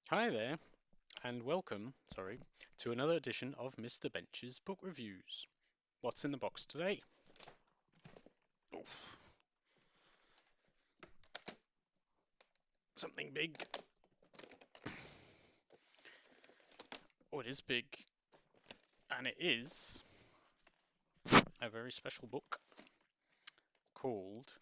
Hi there, and welcome, to another edition of Mr. Bench's Book Reviews. What's in the box today? Oh, something big. Oh, it is big, and it is a very special book called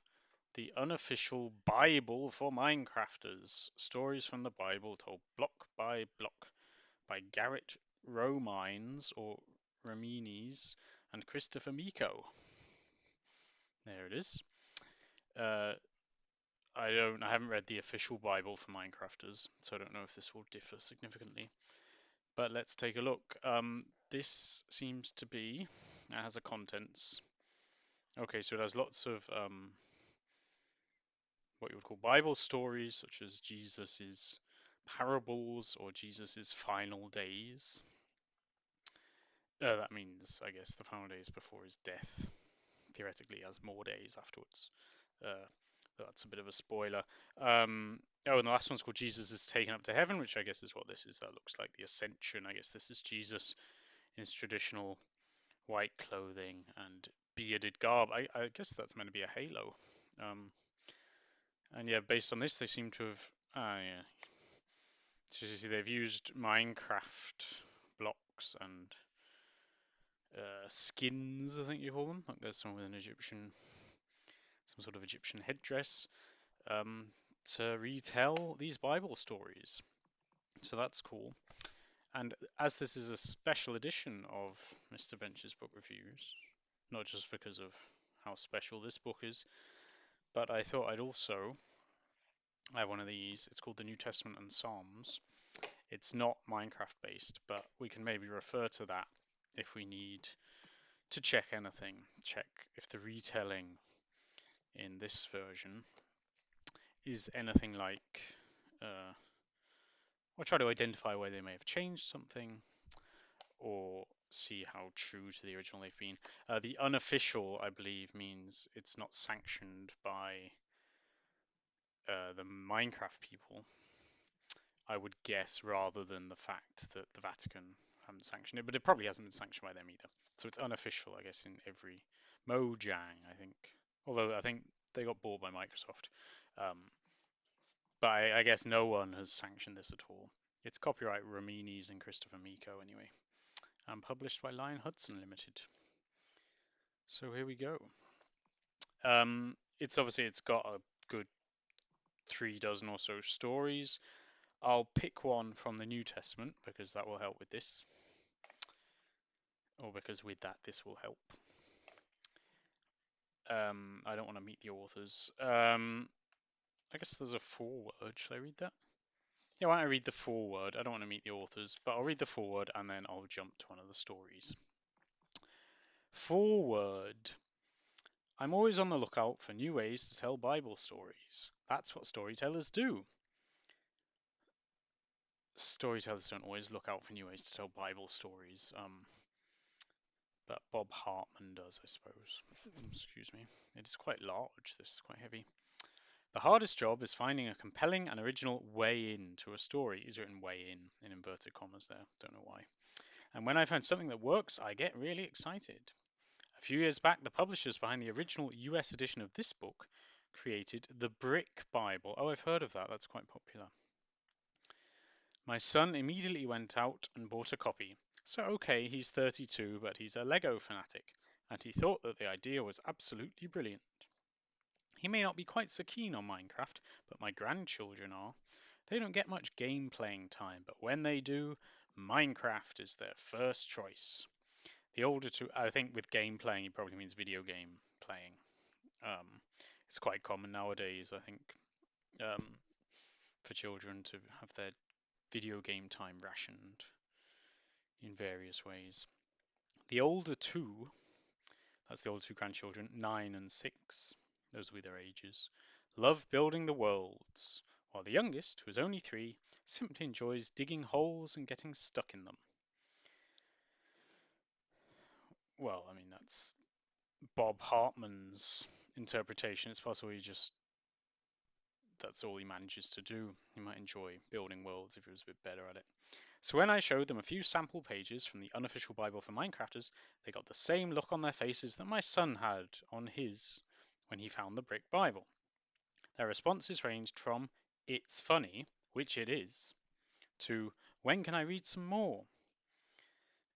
The Unofficial Bible for Minecrafters Stories from the Bible Told Block by Block by Garrett Romines or Romines and Christopher Miko. There it is. Uh, I haven't read the official Bible for Minecrafters, so I don't know if this will differ significantly. But let's take a look. This seems to be, it has a contents. Okay, so it has lots of what you would call Bible stories, such as Jesus's parables or Jesus's final days. That means, I guess, the final days before his death. Theoretically, he has more days afterwards. Uh, that's a bit of a spoiler. Oh, and the last one's called Jesus is Taken Up to Heaven, which I guess is what this is. That looks like the Ascension. I guess this is Jesus in his traditional white clothing and bearded garb. I guess that's meant to be a halo. Um, and yeah, based on this, they seem to have. Yeah. So you see, they've used Minecraft blocks and skins, I think you call them. Like there's some with an Egyptian, some sort of Egyptian headdress, um, to retell these Bible stories. So that's cool. And as this is a special edition of Mr. Bench's book reviews, not just because of how special this book is, but I thought I'd also have one of these. It's called the New Testament and Psalms. It's not Minecraft based, but we can maybe refer to that if we need to check anything, check if the retelling in this version is anything like, or try to identify where they may have changed something, or see how true to the original they've been. The unofficial, I believe, means it's not sanctioned by the Minecraft people, I would guess, rather than the fact that the Vatican haven't sanctioned it, but it probably hasn't been sanctioned by them either. So it's unofficial, I guess, in every Mojang, I think. Although I think they got bought by Microsoft. Um, but I guess no one has sanctioned this at all. It's copyright Romines and Christopher Miko anyway, and published by Lion Hudson Limited. So here we go. It's got a good 3 dozen or so stories. I'll pick one from the New Testament because that will help with this, or because with that this will help. I don't want to meet the authors. I guess there's a foreword. Should I read that? Yeah, why don't I read the foreword? I don't want to meet the authors, but I'll read the foreword and then I'll jump to one of the stories. Foreword. I'm always on the lookout for new ways to tell Bible stories. That's what storytellers do. Storytellers don't always look out for new ways to tell Bible stories, but Bob Hartman does, I suppose. Excuse me. It is quite large. This is quite heavy. The hardest job is finding a compelling and original way in to a story. Is written way in inverted commas there. Don't know why. And when I find something that works, I get really excited. A few years back, the publishers behind the original US edition of this book created the Brick Bible. Oh, I've heard of that. That's quite popular. My son immediately went out and bought a copy. So, okay, he's 32, but he's a Lego fanatic, and he thought that the idea was absolutely brilliant. He may not be quite so keen on Minecraft, but my grandchildren are. They don't get much game playing time, but when they do, Minecraft is their first choice. The older two, I think with game playing, he probably means video game playing. Um, it's quite common nowadays, I think, um, for children to have their video game time rationed in various ways. The older two, that's the older two grandchildren, 9 and 6, those will be their ages, love building the worlds, while the youngest, who is only 3, simply enjoys digging holes and getting stuck in them. Well, I mean, that's Bob Hartman's interpretation. It's possible he just that's all he manages to do. He might enjoy building worlds if he was a bit better at it. So when I showed them a few sample pages from the unofficial Bible for Minecrafters, they got the same look on their faces that my son had on his when he found the brick Bible. Their responses ranged from, "It's funny," which it is, to, "When can I read some more?"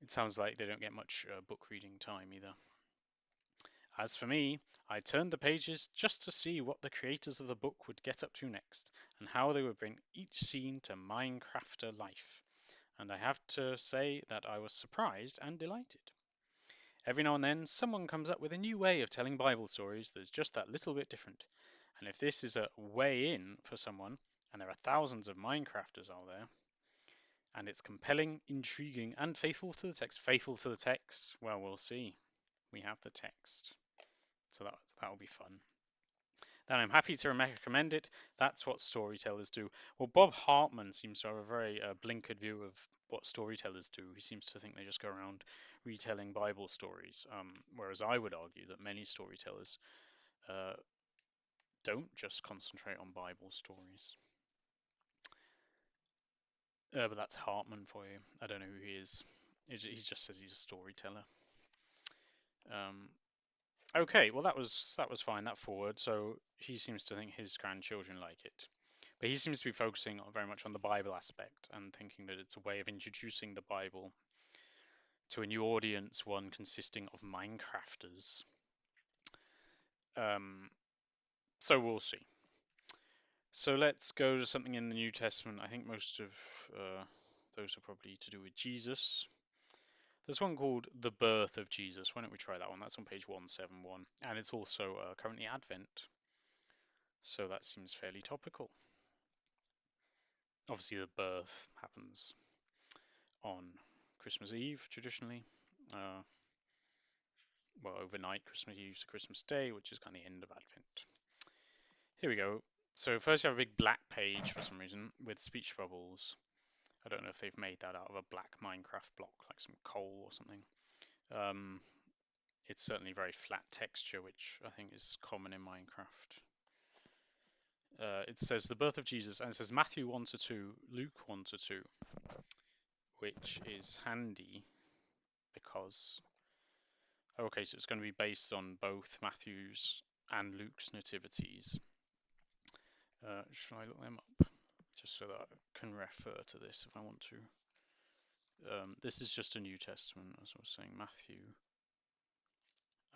It sounds like they don't get much book reading time either. As for me, I turned the pages just to see what the creators of the book would get up to next, and how they would bring each scene to Minecrafter life. And I have to say that I was surprised and delighted. Every now and then, someone comes up with a new way of telling Bible stories that's just that little bit different. And if this is a way in for someone, and there are thousands of Minecrafters out there, and it's compelling, intriguing, and faithful to the text, well, we'll see. We have the text. So that'll be fun. Then I'm happy to recommend it. That's what storytellers do. Well, Bob Hartman seems to have a very blinkered view of what storytellers do. He seems to think they just go around retelling Bible stories, whereas I would argue that many storytellers uh, don't just concentrate on Bible stories. But that's Hartman for you. I don't know who he is. He just says he's a storyteller. Um, okay, well that was fine. That forward. So he seems to think his grandchildren like it. But he seems to be focusing very much on the Bible aspect and thinking that it's a way of introducing the Bible to a new audience, one consisting of Minecrafters. Um, so we'll see. So let's go to something in the New Testament. I think most of those are probably to do with Jesus. There's one called The Birth of Jesus. Why don't we try that one? That's on page 171. And it's also currently Advent. So that seems fairly topical. Obviously, the birth happens on Christmas Eve, traditionally. Uh, well, overnight, Christmas Eve to Christmas Day, which is kind of the end of Advent. Here we go. So first you have a big black page for some reason with speech bubbles. I don't know if they've made that out of a black Minecraft block, like some coal or something. It's certainly very flat texture, which I think is common in Minecraft. It says the birth of Jesus, and it says Matthew 1 to 2, Luke 1 to 2, which is handy because, okay, so it's going to be based on both Matthew's and Luke's nativities. Shall I look them up? Just so that I can refer to this if I want to. This is just a New Testament, as I was saying, Matthew.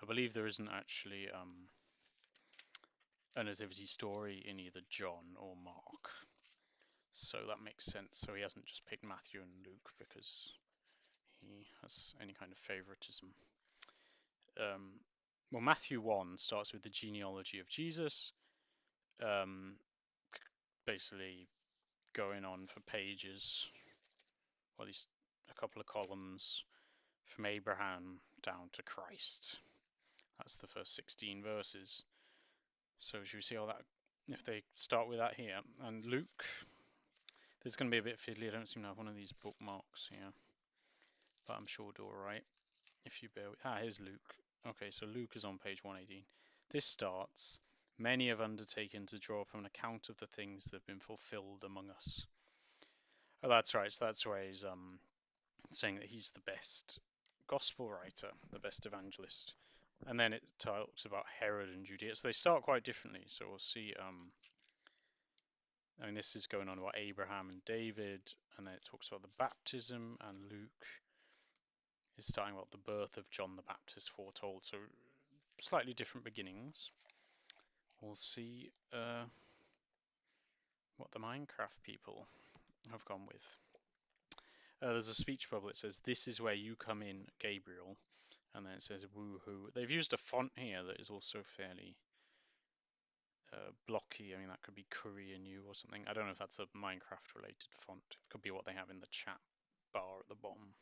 I believe there isn't actually a nativity story in either John or Mark. So that makes sense. So he hasn't just picked Matthew and Luke because he has any kind of favoritism. Well, Matthew 1 starts with the genealogy of Jesus, basically going on for pages, or at least a couple of columns, from Abraham down to Christ. That's the first 16 verses. So should we see all that? If they start with that here, and Luke, this is going to be a bit fiddly. I don't seem to have one of these bookmarks here, but I'm sure we'll do all right. If you bear with, here's Luke. Okay, so Luke is on page 118. This starts, many have undertaken to draw up an account of the things that have been fulfilled among us. Oh, that's right. So that's where he's saying that he's the best gospel writer, the best evangelist. And then it talks about Herod and Judea. So they start quite differently. So we'll see. I mean, this is going on about Abraham and David, and then it talks about the baptism, and Luke is starting about the birth of John the Baptist foretold. So slightly different beginnings. We'll see what the Minecraft people have gone with. There's a speech bubble. It says, "This is where you come in, Gabriel." And then it says, "Woohoo." They've used a font here that is also fairly blocky. I mean, that could be Korean U or something. I don't know if that's a Minecraft related font. It could be what they have in the chat bar at the bottom.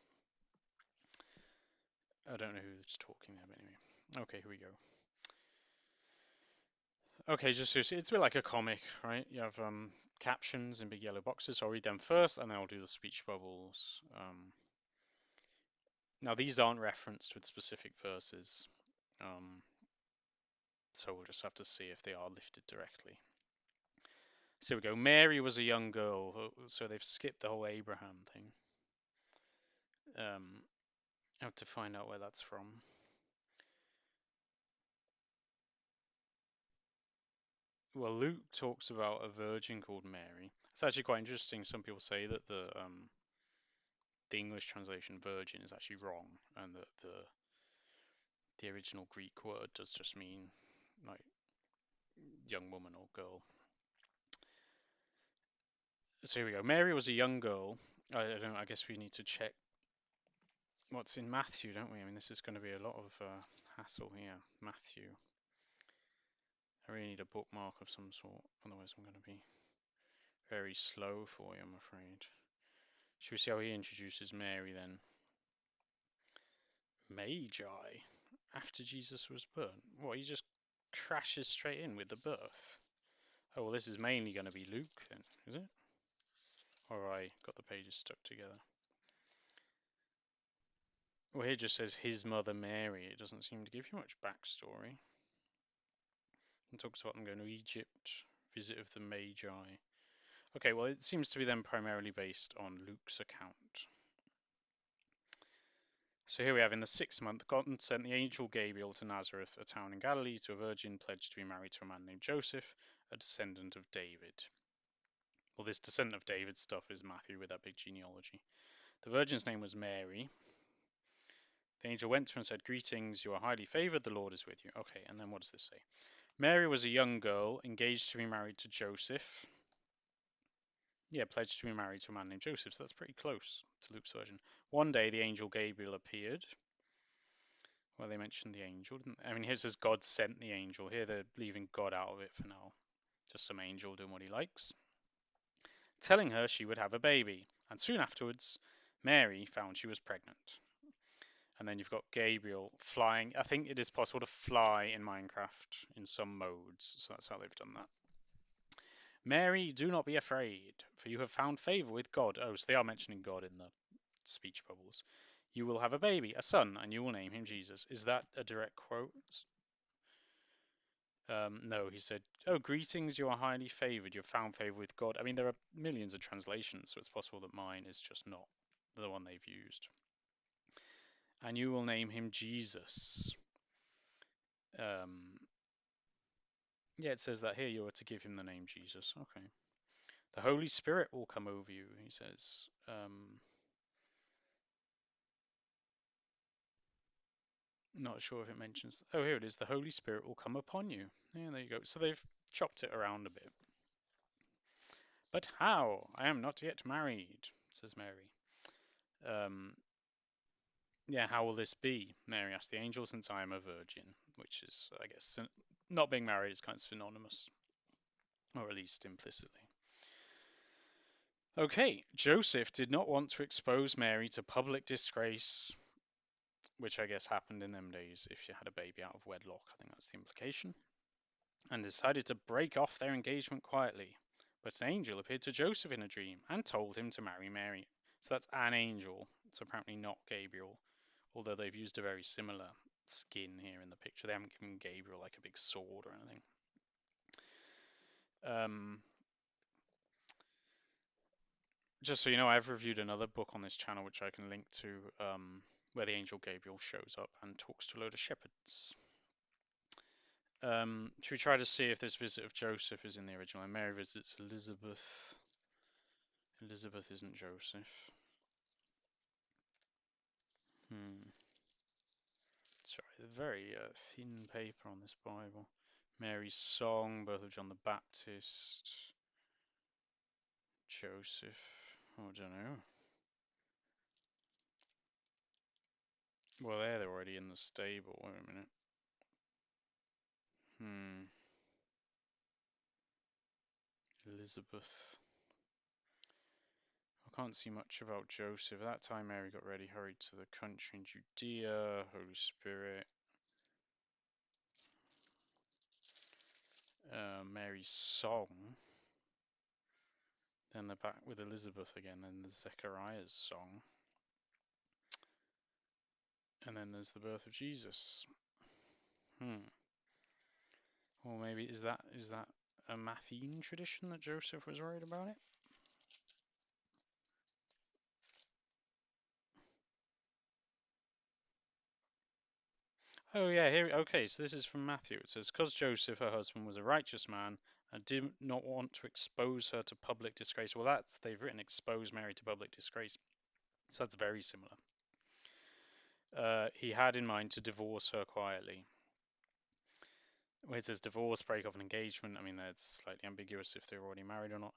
I don't know who's talking there, but anyway. Okay, here we go. Okay, just so it's a bit like a comic, right? You have captions in big yellow boxes. So I'll read them first, and then I'll do the speech bubbles. Now, these aren't referenced with specific verses, so we'll just have to see if they are lifted directly. So here we go. Mary was a young girl, so they've skipped the whole Abraham thing. I have to find out where that's from. Well, Luke talks about a virgin called Mary. It's actually quite interesting. Some people say that the English translation virgin is actually wrong, and that the original Greek word does just mean like young woman or girl. So here we go. Mary was a young girl. I don't know. I guess we need to check what's in Matthew, don't we? I mean, this is going to be a lot of hassle here. Matthew. I really need a bookmark of some sort, otherwise I'm going to be very slow for you, I'm afraid. Should we see how he introduces Mary then? Magi. After Jesus was born. What, he just crashes straight in with the birth? Oh, well, this is mainly going to be Luke then, is it? Or I got the pages stuck together. Well, here it just says his mother Mary. It doesn't seem to give you much backstory. It talks about them going to Egypt, visit of the Magi. Okay, well, it seems to be then primarily based on Luke's account. So here we have, in the 6th month, God sent the angel Gabriel to Nazareth, a town in Galilee, to a virgin pledged to be married to a man named Joseph, a descendant of David. Well, this descendant of David stuff is Matthew with that big genealogy. The virgin's name was Mary. The angel went to her and said, "Greetings, you are highly favored, the Lord is with you." Okay, and then what does this say? Mary was a young girl engaged to be married to Joseph. Yeah, pledged to be married to a man named Joseph, so that's pretty close to Luke's version. One day the angel Gabriel appeared. Well, they mentioned the angel, didn't they? I mean, here it says God sent the angel. Here they're leaving God out of it for now. Just some angel doing what he likes. Telling her she would have a baby. And soon afterwards, Mary found she was pregnant. And then you've got Gabriel flying. I think it is possible to fly in Minecraft in some modes, so that's how they've done that. Mary, do not be afraid, for you have found favor with God. Oh, so they are mentioning God in the speech bubbles. You will have a baby, a son, and you will name him Jesus. Is that a direct quote? No, he said, "Oh, greetings, you are highly favored. You've found favor with God." I mean, there are millions of translations, so it's possible that mine is just not the one they've used. And you will name him Jesus. Yeah, it says that here. You are to give him the name Jesus. Okay. The Holy Spirit will come over you, he says. Not sure if it mentions. Oh, here it is. The Holy Spirit will come upon you. Yeah, there you go. So they've chopped it around a bit. But how? I am not yet married, says Mary. Yeah, how will this be? Mary asked the angel, since I am a virgin, which is, I guess, not being married is kind of synonymous, or at least implicitly. Okay, Joseph did not want to expose Mary to public disgrace, which I guess happened in them days if you had a baby out of wedlock. I think that's the implication. And decided to break off their engagement quietly. But an angel appeared to Joseph in a dream and told him to marry Mary. So that's an angel. It's apparently not Gabriel, although they've used a very similar skin here in the picture. They haven't given Gabriel like a big sword or anything. Just so you know, I've reviewed another book on this channel, which I can link to, where the angel Gabriel shows up and talks to a load of shepherds. Should we try to see if this visit of Joseph is in the original? And Mary visits Elizabeth. Elizabeth isn't Joseph. Sorry, the very thin paper on this Bible. Mary's song, birth of John the Baptist. Joseph. Oh, I don't know. Well, they're already in the stable. Wait a minute. Elizabeth. I can't see much about Joseph. At that time, Mary got ready, hurried to the country in Judea. Holy Spirit. Mary's song. Then they're back with Elizabeth again, and there's Zechariah's song. And then there's the birth of Jesus. Or maybe is that a Mathene tradition that Joseph was worried about it? Oh yeah, here. Okay, so this is from Matthew. It says, "Because Joseph, her husband, was a righteous man and did not want to expose her to public disgrace." Well, that's they've written expose Mary to public disgrace, so that's very similar. He had in mind to divorce her quietly. Where it says divorce, break off an engagement, I mean that's slightly ambiguous if they're already married or not.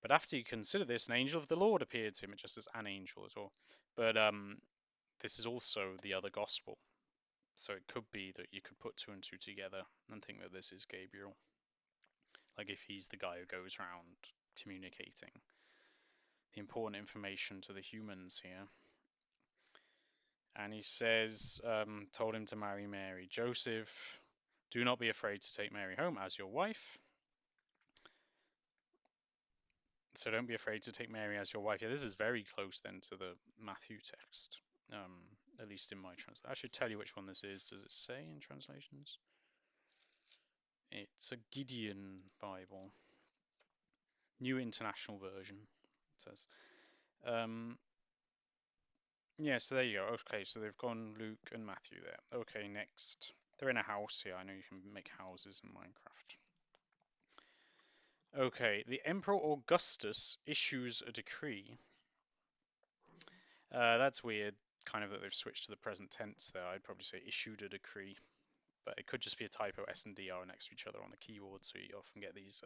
But after he considered this, an angel of the Lord appeared to him. It just says an angel as well. But this is also the other gospel. So it could be that you could put two and two together and think that this is Gabriel. Like if he's the guy who goes around communicating the important information to the humans here. And he says, told him to marry Mary. Joseph, do not be afraid to take Mary home as your wife. So don't be afraid to take Mary as your wife. Yeah, this is very close then to the Matthew text, at least in my translation. I should tell you which one this is. Does it say in translations? It's a Gideon Bible, New International Version. It says. Um, yeah, so there you go. Okay, so they've gone Luke and Matthew there. Okay, next. They're in a house here. I know you can make houses in Minecraft. Okay, the Emperor Augustus issues a decree. That's weird, kind of that they've switched to the present tense there. I'd probably say issued a decree, but it could just be a typo. S and D are next to each other on the keyboard, so you often get these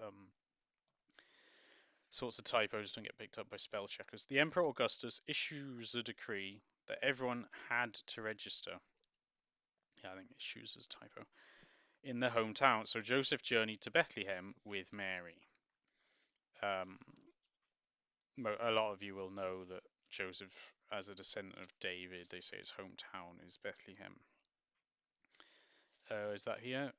sorts of typos don't get picked up by spell checkers. The Emperor Augustus issues a decree that everyone had to register. Yeah, I think issues is typo. In their hometown. So Joseph journeyed to Bethlehem with Mary. Um, a lot of you will know that Joseph, as a descendant of David, they say his hometown is Bethlehem. Is that here?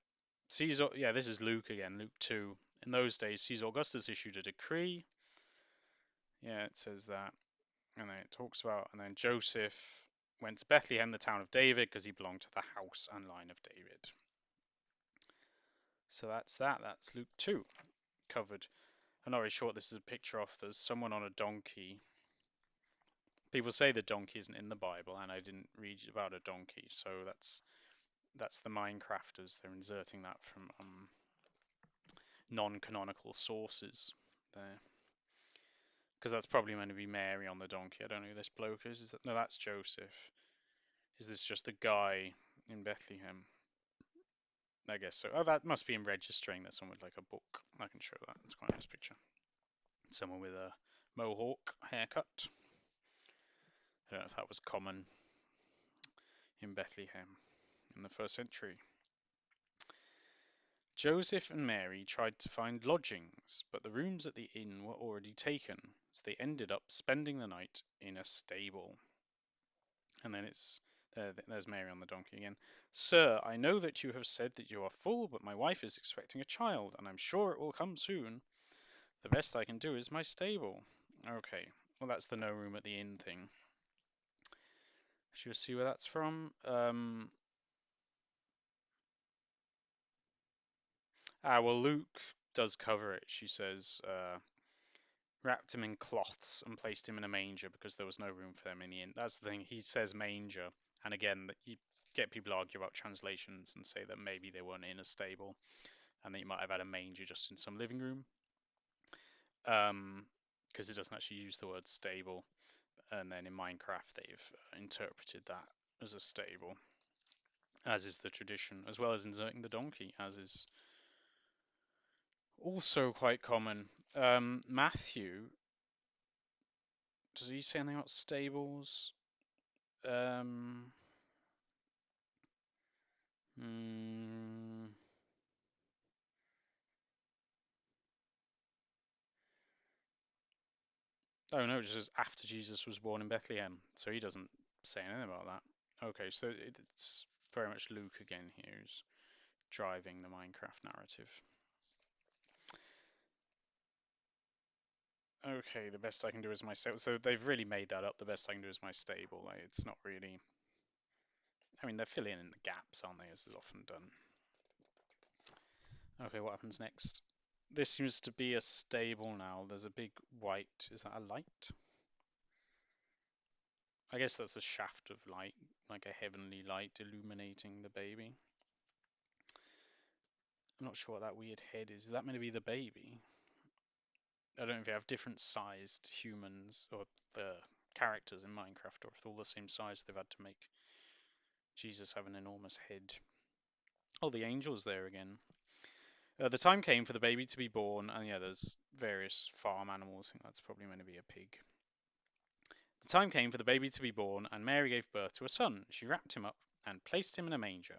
Caesar, yeah, this is Luke again, Luke 2. In those days, Caesar Augustus issued a decree. Yeah, it says that. And then it talks about, and then Joseph went to Bethlehem, the town of David, because he belonged to the house and line of David. So that's that. That's Luke 2 covered. I'm not really sure what this is a picture of. There's someone on a donkey. People say the donkey isn't in the Bible, and I didn't read about a donkey, so that's the Minecrafters. They're inserting that from non-canonical sources there, because that's probably meant to be Mary on the donkey. I don't know who this bloke is. Is that no? That's Joseph. Is this just the guy in Bethlehem? I guess so. Oh, that must be in registering. There's someone with like a book. I can show that. It's quite a nice picture. Someone with a mohawk haircut. I don't know if that was common in Bethlehem in the first century. Joseph and Mary tried to find lodgings, but the rooms at the inn were already taken, so they ended up spending the night in a stable. And then there's Mary on the donkey again. Sir, I know that you have said that you are full, but my wife is expecting a child, and I'm sure it will come soon. The best I can do is my stable. Okay, well that's the no room at the inn thing. Should we see where that's from? Well, Luke does cover it. She says, wrapped him in cloths and placed him in a manger because there was no room for them in the inn. That's the thing. He says manger, and again, you get people argue about translations and say that maybe they weren't in a stable, and that you might have had a manger just in some living room, because it doesn't actually use the word stable. And then in Minecraft, they've interpreted that as a stable, as is the tradition, as well as inserting the donkey, as is also quite common. Matthew, does he say anything about stables? Um, mm, oh no, it just says after Jesus was born in Bethlehem, so he doesn't say anything about that. Okay, so it's very much Luke again here who's driving the Minecraft narrative. Okay, the best I can do is my stable. So they've really made that up. The best I can do is my stable. Like, it's not really. I mean, they're filling in the gaps, aren't they? As is often done. Okay, what happens next? This seems to be a stable now. There's a big white. Is that a light? I guess that's a shaft of light, like a heavenly light illuminating the baby. I'm not sure what that weird head is. Is that meant to be the baby? I don't know if you have different sized humans or the characters in Minecraft, or if they're all the same size, they've had to make Jesus have an enormous head. Oh, the angel's there again. The time came for the baby to be born, and yeah, there's various farm animals. I think that's probably meant to be a pig. The time came for the baby to be born, and Mary gave birth to a son. She wrapped him up and placed him in a manger.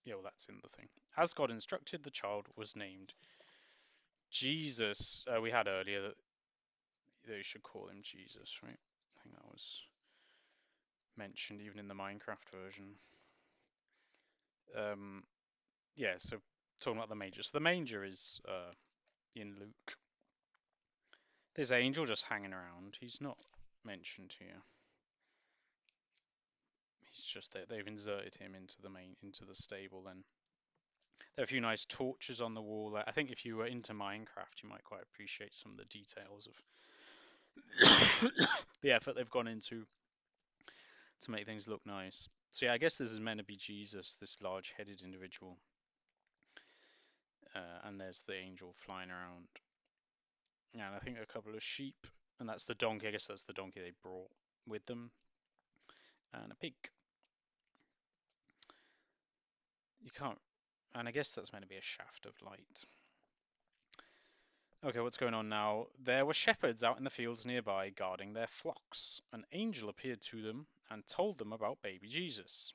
Yeah, well, that's in the thing. As God instructed, the child was named Jesus. We had earlier that they should call him Jesus, right? I think that was mentioned even in the Minecraft version. Um, yeah, so talking about the manger. So the manger is in Luke. There's Angel just hanging around. He's not mentioned here. He's just there. They've inserted him into the stable. Then there are a few nice torches on the wall. I think if you were into Minecraft, you might quite appreciate some of the details of the effort they've gone into to make things look nice. So yeah, I guess this is meant to be Jesus, this large-headed individual. And there's the angel flying around. Yeah, and I think a couple of sheep, and that's the donkey. I guess that's the donkey they brought with them, and a pig. You can't, and I guess that's meant to be a shaft of light. Okay, what's going on now? There were shepherds out in the fields nearby guarding their flocks. An angel appeared to them and told them about baby Jesus.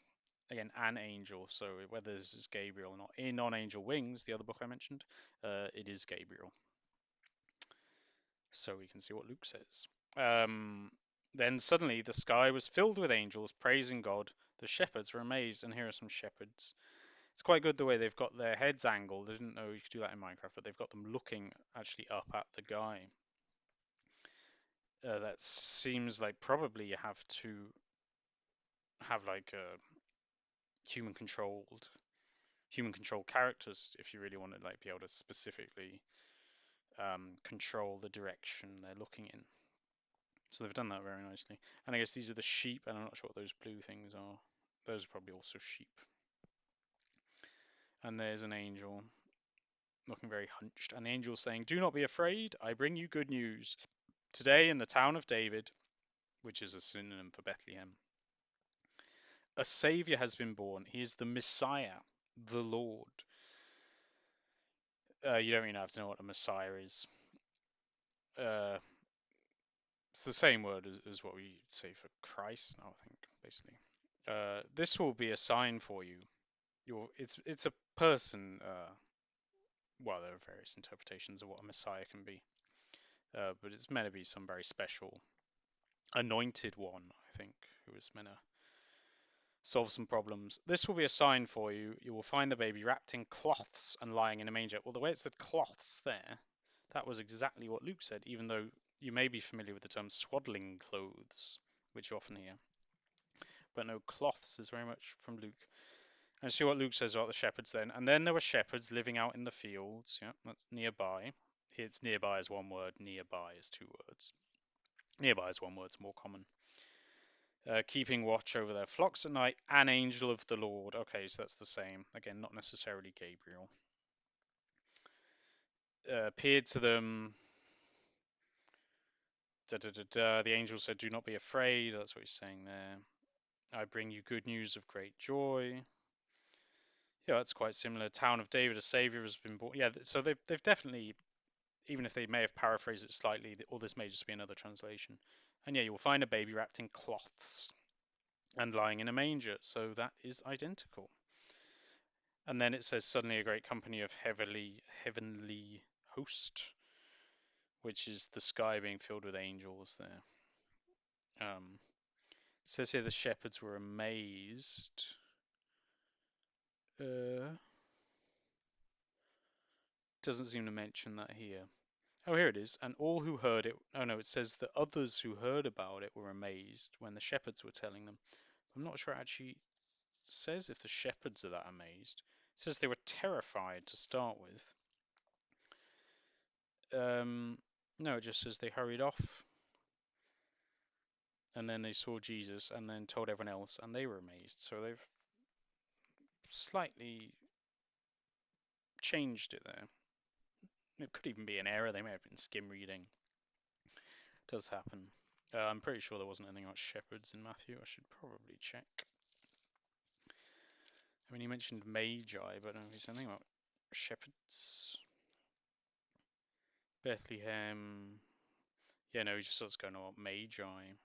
Again, an angel, so whether this is Gabriel or not. In On Angel Wings, the other book I mentioned, it is Gabriel. So we can see what Luke says. Then suddenly the sky was filled with angels praising God. The shepherds were amazed, and here are some shepherds. It's quite good the way they've got their heads angled. I didn't know you could do that in Minecraft, but they've got them looking actually up at the guy. That seems like probably you have to have like human controlled characters if you really want to like be able to specifically control the direction they're looking in. So they've done that very nicely. And I guess these are the sheep, and I'm not sure what those blue things are. Those are probably also sheep. And there's an angel looking very hunched. And the angel's saying, "Do not be afraid. I bring you good news. Today in the town of David," which is a synonym for Bethlehem, "a savior has been born. He is the Messiah, the Lord." You don't even have to know what a Messiah is. Uh, it's the same word as what we say for Christ now, I think, basically. This will be a sign for you. It's a person. Well, there are various interpretations of what a Messiah can be, but it's meant to be some very special, anointed one, I think, who is meant to solve some problems. This will be a sign for you. You will find the baby wrapped in cloths and lying in a manger. Well, the way it said cloths there, that was exactly what Luke said, even though you may be familiar with the term swaddling clothes, which you often hear. But no, cloths is very much from Luke. And see what Luke says about the shepherds then. And then there were shepherds living out in the fields. Yeah, that's nearby. It's nearby as one word, nearby is two words. Nearby is one word, it's more common. Keeping watch over their flocks at night, an angel of the Lord. Okay, so that's the same. Again, not necessarily Gabriel. Appeared to them. Da, da, da, da. The angel said, "Do not be afraid." That's what he's saying there. "I bring you good news of great joy." Yeah, that's quite similar. Town of David, a savior has been born. Yeah, so they've definitely, even if they may have paraphrased it slightly, or this may just be another translation. And yeah, you will find a baby wrapped in cloths and lying in a manger. So that is identical. And then it says, "Suddenly a great company of heavenly host," which is the sky being filled with angels there. It says here the shepherds were amazed. Doesn't seem to mention that here. Oh, here it is. "And all who heard it." Oh no, it says the others who heard about it were amazed when the shepherds were telling them. I'm not sure it actually says if the shepherds are that amazed. It says they were terrified to start with. No, it just says they hurried off, and then they saw Jesus, and then told everyone else, and they were amazed. So they've slightly changed it there. It could even be an error. They may have been skim reading. It does happen. I'm pretty sure there wasn't anything about shepherds in Matthew. I should probably check. I mean, he mentioned magi, but I don't know if he said anything about shepherds. Bethlehem. Yeah, no, he just starts going about magi.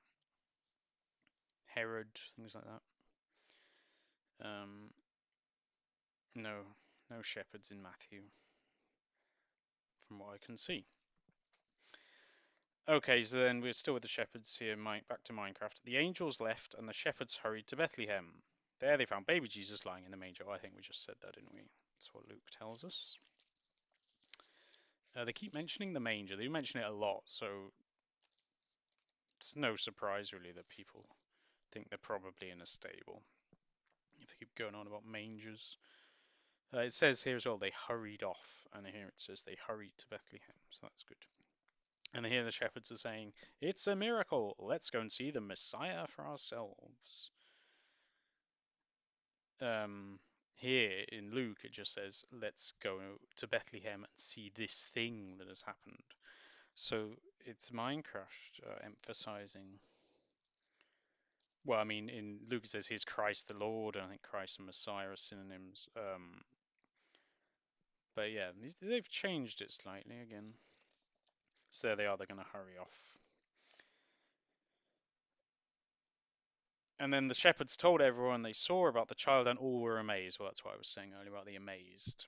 Herod, things like that. No, no shepherds in Matthew, from what I can see. Okay, so then we're still with the shepherds here. Back to Minecraft. The angels left, and the shepherds hurried to Bethlehem. There they found baby Jesus lying in the manger. I think we just said that, didn't we? That's what Luke tells us. They keep mentioning the manger. They mention it a lot, so it's no surprise really that people think they're probably in a stable. If they keep going on about mangers. It says here as well, they hurried off, and here it says they hurried to Bethlehem, so that's good. And here the shepherds are saying, it's a miracle, let's go and see the Messiah for ourselves. Here in Luke, it just says, let's go to Bethlehem and see this thing that has happened. So it's Minecraft emphasizing. Well, I mean, in Luke it says, here's Christ the Lord, and I think Christ and Messiah are synonyms. But yeah, they've changed it slightly again. So there they are, they're going to hurry off. And then the shepherds told everyone they saw about the child, and all were amazed. Well, that's what I was saying earlier about the amazed.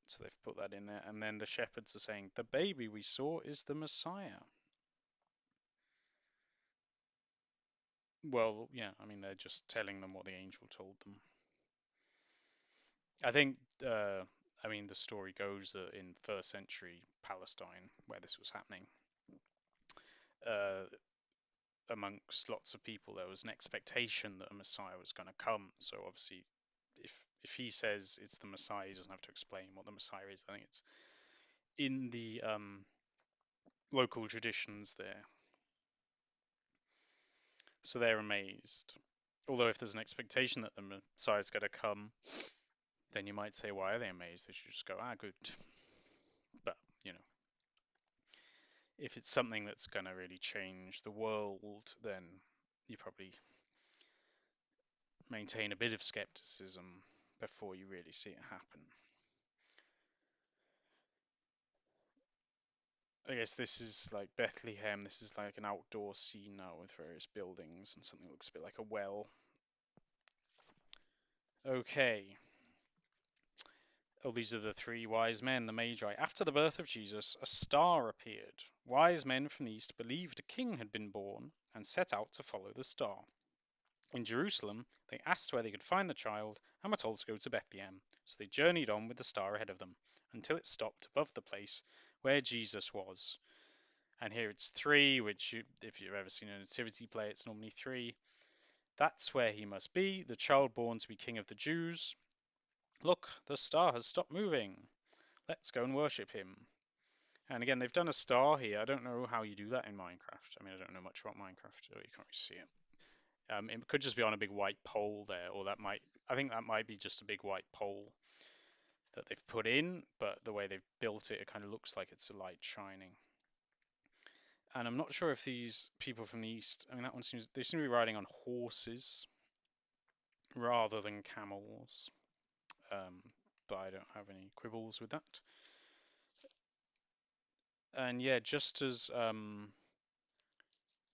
So they've put that in there. And then the shepherds are saying, the baby we saw is the Messiah. Well, yeah, I mean, they're just telling them what the angel told them. I think, I mean, the story goes that in first century Palestine, where this was happening, amongst lots of people, there was an expectation that a Messiah was going to come. So obviously, if he says it's the Messiah, he doesn't have to explain what the Messiah is. I think it's in the local traditions there. So they're amazed. Although if there's an expectation that the Messiah is going to come, then you might say, why are they amazed? They should just go, good. But, you know, if it's something that's going to really change the world, then you probably maintain a bit of skepticism before you really see it happen. I guess this is like Bethlehem. This is like an outdoor scene now with various buildings and something that looks a bit like a well. Okay. Oh, these are the three wise men, the Magi. After the birth of Jesus, a star appeared. Wise men from the east believed a king had been born and set out to follow the star. In Jerusalem, they asked where they could find the child and were told to go to Bethlehem. So they journeyed on with the star ahead of them until it stopped above the place where Jesus was. And here it's 3, which if you've ever seen a nativity play, it's normally 3. That's where he must be, the child born to be king of the Jews. Look, the star has stopped moving. Let's go and worship him. And again, they've done a star here. I don't know how you do that in Minecraft. I mean, I don't know much about Minecraft. Oh, you can't really see it. It could just be on a big white pole there, or I think that might be just a big white pole that they've put in, but the way they've built it, it kind of looks like it's a light shining. And I'm not sure if these people from the east, I mean, they seem to be riding on horses rather than camels. But I don't have any quibbles with that. And yeah, just as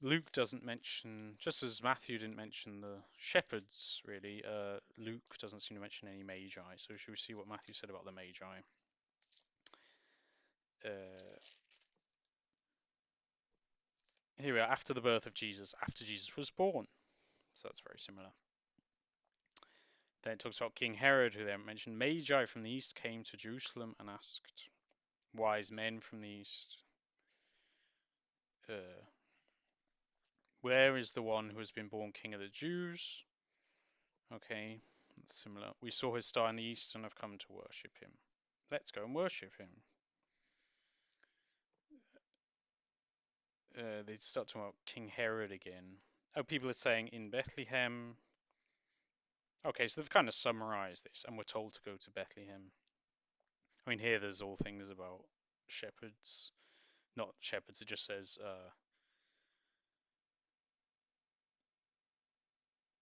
Luke doesn't mention, just as Matthew didn't mention the shepherds, really, Luke doesn't seem to mention any magi. So should we see what Matthew said about the magi? Here we are, after the birth of Jesus, after Jesus was born. So that's very similar. Then it talks about King Herod, who they haven't mentioned. Magi from the east came to Jerusalem and asked, wise men from the east, where is the one who has been born king of the Jews? Okay, that's similar. We saw his star in the east and have come to worship him. Let's go and worship him. they start talking about King Herod again. Oh, people are saying in Bethlehem. Okay, so they've kind of summarized this, and we're told to go to Bethlehem. I mean, here there's all things about shepherds. Not shepherds, it just says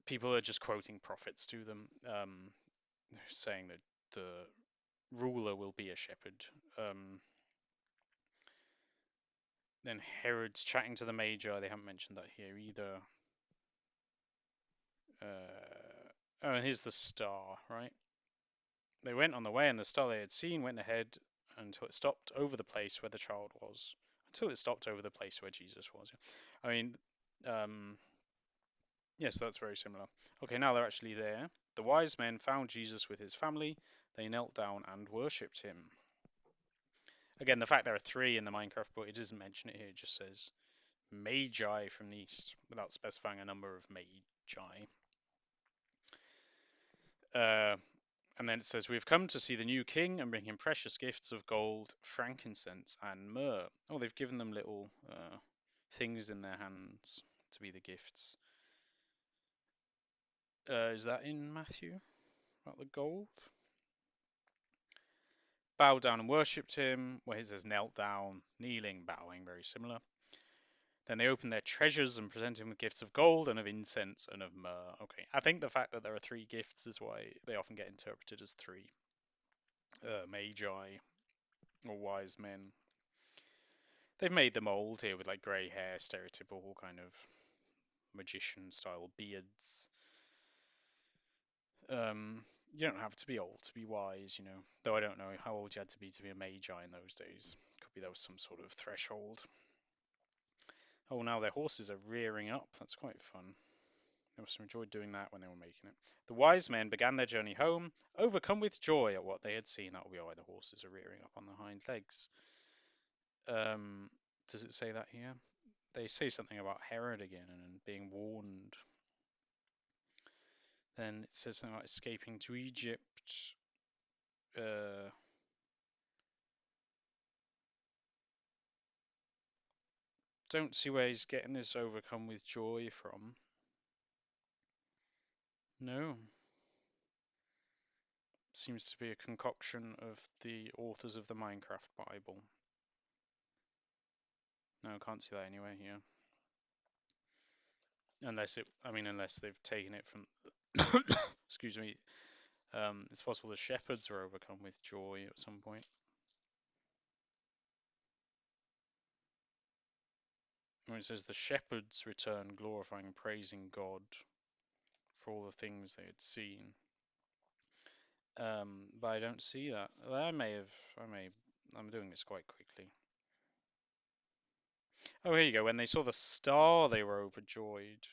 people are just quoting prophets to them, saying that the ruler will be a shepherd. Um, then Herod's chatting to the Magi. They haven't mentioned that here either. Oh, and here's the star, right? They went on the way, and the star they had seen went ahead until it stopped over the place where the child was. Until it stopped over the place where Jesus was. I mean, yes, that's very similar. Okay, now they're actually there. The wise men found Jesus with his family. They knelt down and worshipped him. Again, the fact there are three in the Minecraft book, it doesn't mention it here. It just says Magi from the east without specifying a number of Magi. Uh, and then it says, "We've come to see the new king and bring him precious gifts of gold, frankincense, and myrrh." Oh, they've given them little things in their hands to be the gifts. Is that in Matthew? About the gold? Bowed down and worshipped him, where it says knelt down, kneeling, bowing, very similar. Then they opened their treasures and presented him with gifts of gold and of incense and of myrrh. Okay, I think the fact that there are three gifts is why they often get interpreted as three magi or wise men. They've made them old here with like grey hair, stereotypical kind of magician style beards. You don't have to be old to be wise, you know. Though I don't know how old you had to be a magi in those days. Could be there was some sort of threshold. Oh, now their horses are rearing up. That's quite fun. They must have enjoyed doing that when they were making it. The wise men began their journey home, overcome with joy at what they had seen. That will be why the horses are rearing up on the hind legs. Does it say that here? They say something about Herod again and being warned. Then it says something about escaping to Egypt. Don't see where he's getting this overcome with joy from. No. Seems to be a concoction of the authors of the Minecraft Bible. No, can't see that anywhere here. Unless they've taken it from, excuse me, it's possible the shepherds were overcome with joy at some point. When it says the shepherds returned, glorifying and praising God for all the things they had seen. But I don't see that. I'm doing this quite quickly. Oh, here you go. When they saw the star, they were overjoyed.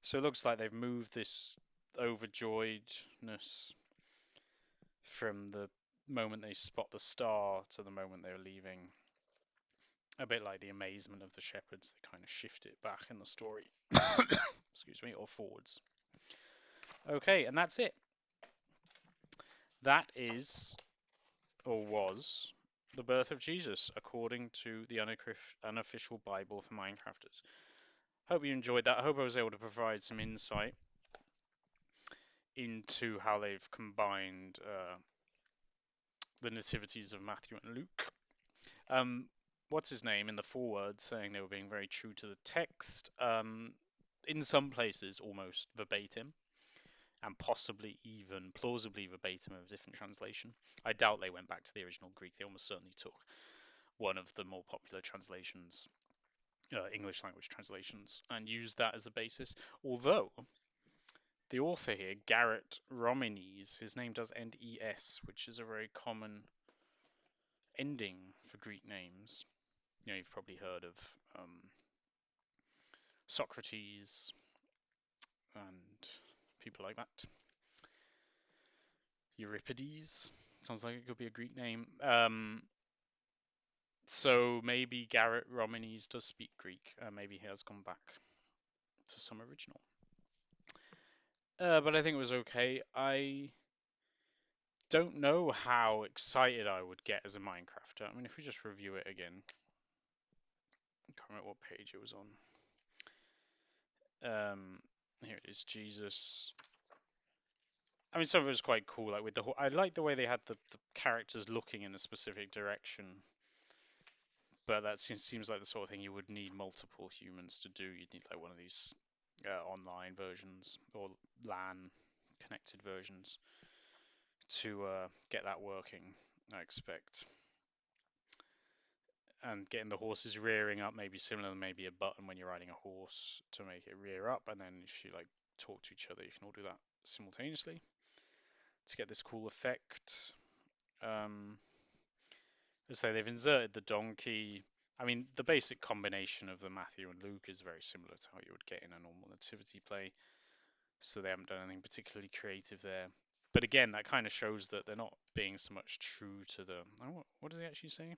So it looks like they've moved this overjoyedness from the moment they spot the star to the moment they're leaving. A bit like the amazement of the shepherds, they kind of shift it back in the story. Excuse me, or forwards. Okay, and that's it. That is, or was, the birth of Jesus, according to the unofficial Bible for Minecrafters. Hope you enjoyed that. I hope I was able to provide some insight into how they've combined the nativities of Matthew and Luke. What's his name in the foreword saying they were being very true to the text. In some places, almost verbatim, and possibly even plausibly verbatim of a different translation. I doubt they went back to the original Greek. They almost certainly took one of the more popular translations, English language translations, and used that as a basis. Although the author here, Garrett Romines, his name does end ES, which is a very common ending for Greek names. You know, you've probably heard of Socrates and people like that. Euripides sounds like it could be a Greek name. So maybe Garrett Romines does speak Greek. Maybe he has gone back to some original. But I think it was okay. I don't know how excited I would get as a Minecrafter. I mean, if we just review it again. forget what page it was on. Here it is, Jesus. I mean, some of it was quite cool. Like with the I like the way they had the characters looking in a specific direction. But that seems like the sort of thing you would need multiple humans to do. You'd need like one of these online versions or LAN connected versions to get that working, I expect. And getting the horses rearing up maybe similar to maybe a button when you're riding a horse to make it rear up, and then if you like talk to each other, you can all do that simultaneously to get this cool effect. As I say, they've inserted the donkey. I mean, the basic combination of the Matthew and Luke is very similar to how you would get in a normal nativity play, so they haven't done anything particularly creative there. But again, that kind of shows that they're not being so much true to the. Oh, what does he actually say?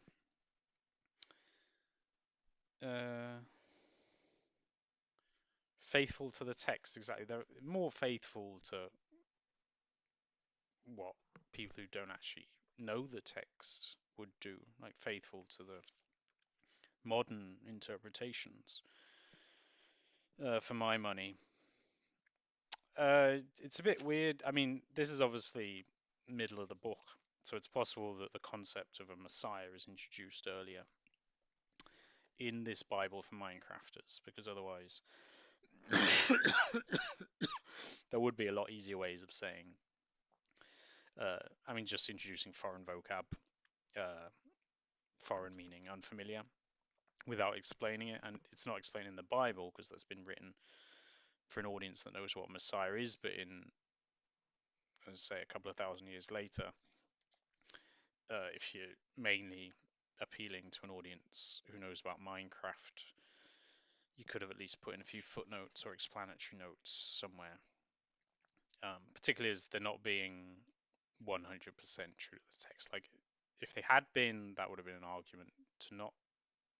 Faithful to the text, exactly. They're more faithful to what people who don't actually know the text would do, like faithful to the modern interpretations. For my money, it's a bit weird. I mean, this is obviously middle of the book, so it's possible that the concept of a Messiah is introduced earlier in this Bible for Minecrafters, because otherwise there would be a lot easier ways of saying. I mean, just introducing foreign vocab, foreign meaning unfamiliar, without explaining it, and it's not explained in the Bible because that's been written for an audience that knows what Messiah is, but in, let's say, a couple of thousand years later, if you're mainly appealing to an audience who knows about Minecraft, you could have at least put in a few footnotes or explanatory notes somewhere. Particularly as they're not being 100% true to the text. Like, if they had been, that would have been an argument to not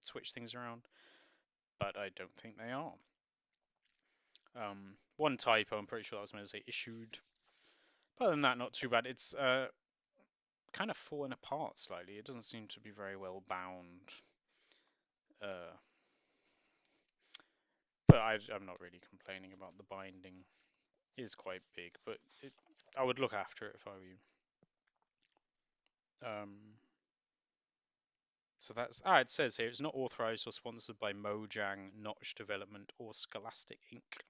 switch things around, but I don't think they are. One typo, I'm pretty sure that was meant to say issued. But other than that, not too bad. It's kind of falling apart slightly. It doesn't seem to be very well bound. But I'm not really complaining about the binding. It is quite big, but I would look after it if I were you. So that's it says here it's not authorized or sponsored by Mojang, Notch Development, or Scholastic Inc.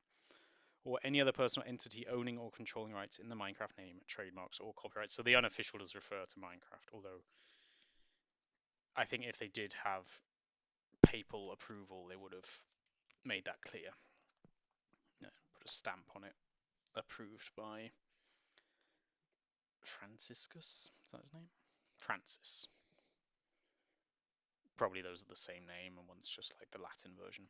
or any other person or entity owning or controlling rights in the Minecraft name, trademarks, or copyrights. So the unofficial does refer to Minecraft, although I think if they did have papal approval, they would have made that clear. Put a stamp on it. Approved by Franciscus. Is that his name? Francis. Probably those are the same name, and one's just like the Latin version.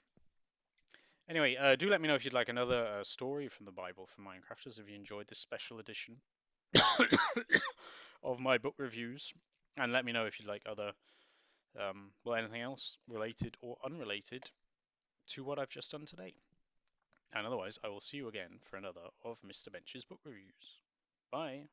Anyway, do let me know if you'd like another story from the Bible for Minecrafters, if you enjoyed this special edition of my book reviews. And let me know if you'd like other, anything else related or unrelated to what I've just done today. And otherwise, I will see you again for another of Mr. Bench's book reviews. Bye.